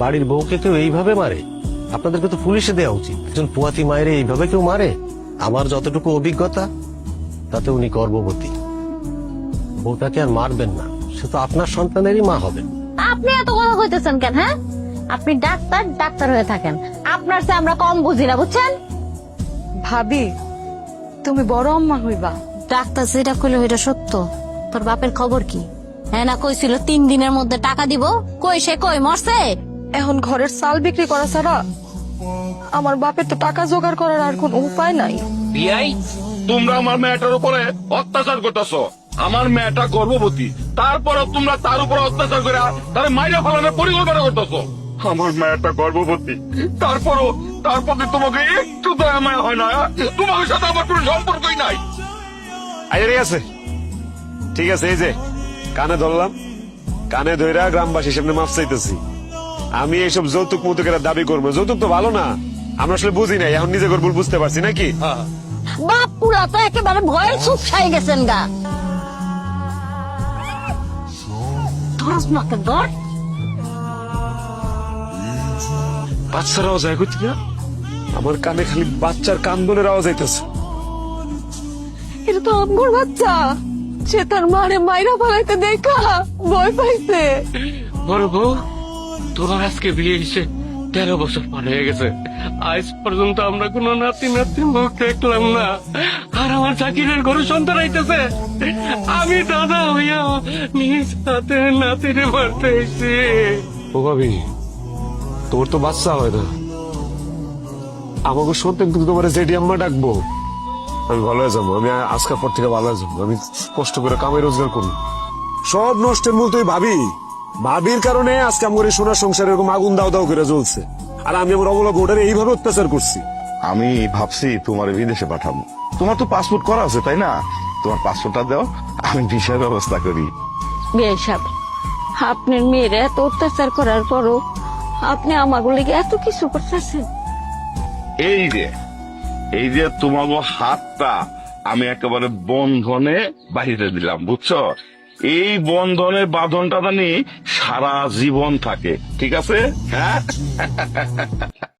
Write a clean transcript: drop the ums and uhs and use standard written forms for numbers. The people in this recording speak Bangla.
বাড়ির বউকে কেউ এইভাবে মারে? আপনাদেরকে তো পুলিশে দেওয়া উচিত। একজন পুয়াতি মায়ের এইভাবে কেউ মারে? আমার যতটুকু অভিজ্ঞতা তাতে উনি গর্ভবতী। বউটাকে আর মারবেন না, সে তো আপনার সন্তানেরই মা হবেন। আপনি এত কথা কইতেছেন কেন? হ্যাঁ, আপনি ডাক্তার ডাক্তার হয়ে থাকেন, আপনার চেয়ে আমরা কম বুঝি না, বুঝছেন? ভাবি, তুমি বড় আম্মা হইবা। ডাক্তার যেটা কইলো এটা সত্য। তোর বাপের খবর কি? হ্যাঁ না, কইছিল 3 দিনের মধ্যে টাকা দিব, কই সে কই মরছে? এখন ঘরের চাল বিক্রি করা ছাড়া আমার বাপের তো টাকা জোগাড় করার আর কোন উপায় নাই। বিয়াই, তোমরা আমার মেয়েটার উপরে অত্যাচার করতেছ। আমার মেয়েটা গর্ভবতী, তারপরে তোমরা তার উপরে অত্যাচার করে তার মাইরা ফেলানোর পরিকল্পনা করতেছ। আমার মেয়েটা গর্ভবতী, তারপরও তার প্রতি তোমাকে একটু দয়া মায়া হয় না? তোমার সাথে আমার কোনো সম্পর্কই নাই। আচ্ছা ঠিক আছে, ঠিক আছে, এই যে কানে ধরলাম, কানে ধইরা গ্রামবাসী সামনে মাফ চাইতেছি। আমি এইসব যৌতুক মৌতুকের দাবি করবো, যৌতুক তো ভালো না। আমরা আসলে বুঝি নাই, এখন নিজে ভুল বুঝতে পারছি নাকি? বাপ পুরা তো একেবারে ভয়ের চুপ খাই গেছেন গা। ধরস নাকে ধর। বাচ্চার আওয়াজ হয় কোথেকে? আমার কানে খালি বাচ্চার কান্দনের আওয়াজ আইতেছে। এটা তো আমগর বাচ্চা, সে তার মারে মাইরা ফেলাইতে দেখা ভয় পাইছে। বড় বউ, তোমার আজকে বিয়ে এসে 13 বছর পার হয়ে গেছে। আজ পর্যন্ত আমরা কোনো নাতি নাতির মুখ দেখলাম না। আর আমার জাকিরের ঘরে সন্তান আইতেছে, আমি দাদা হইয়া নিজ হাতে নাতিরে মারতে এসে। ও ভাবি, তোর তো বাচ্চা হয় না, আমাকে সন্তান কিন্তু তোমার জেডি আম্মা ডাকবো। আমি ভালো হয়ে যাবো, আমি আজকের পর থেকে ভালো হয়ে যাবো। আমি কষ্ট করে কামাই রোজগার করবো। সব নষ্টের মূল তুই ভাবি, ভাবির কারণে আজকে আমার এই সোনার সংসার এরকম আগুন দাও দাও করে জ্বলছে। আর আমি আমার অবলা ভোটারে এইভাবে অত্যাচার করছি। আমি ভাবছি তোমার বিদেশে পাঠাবো। তোমার তো পাসপোর্ট করা আছে তাই না? তোমার পাসপোর্টটা দাও, আমি ভিসার ব্যবস্থা করি। বিয়ে সাহেব, আপনার মেয়ের এত অত্যাচার করার পরও আপনি আমাগুলিকে এত কিছু করতেছেন। এই যে তোমাকে হাতটা আমি একেবারে বন্ধনে বাহিরে দিলাম, বুঝছো? এই বন্ধনের বাঁধনটা জানি সারা জীবন থাকে, ঠিক আছে? হ্যাঁ।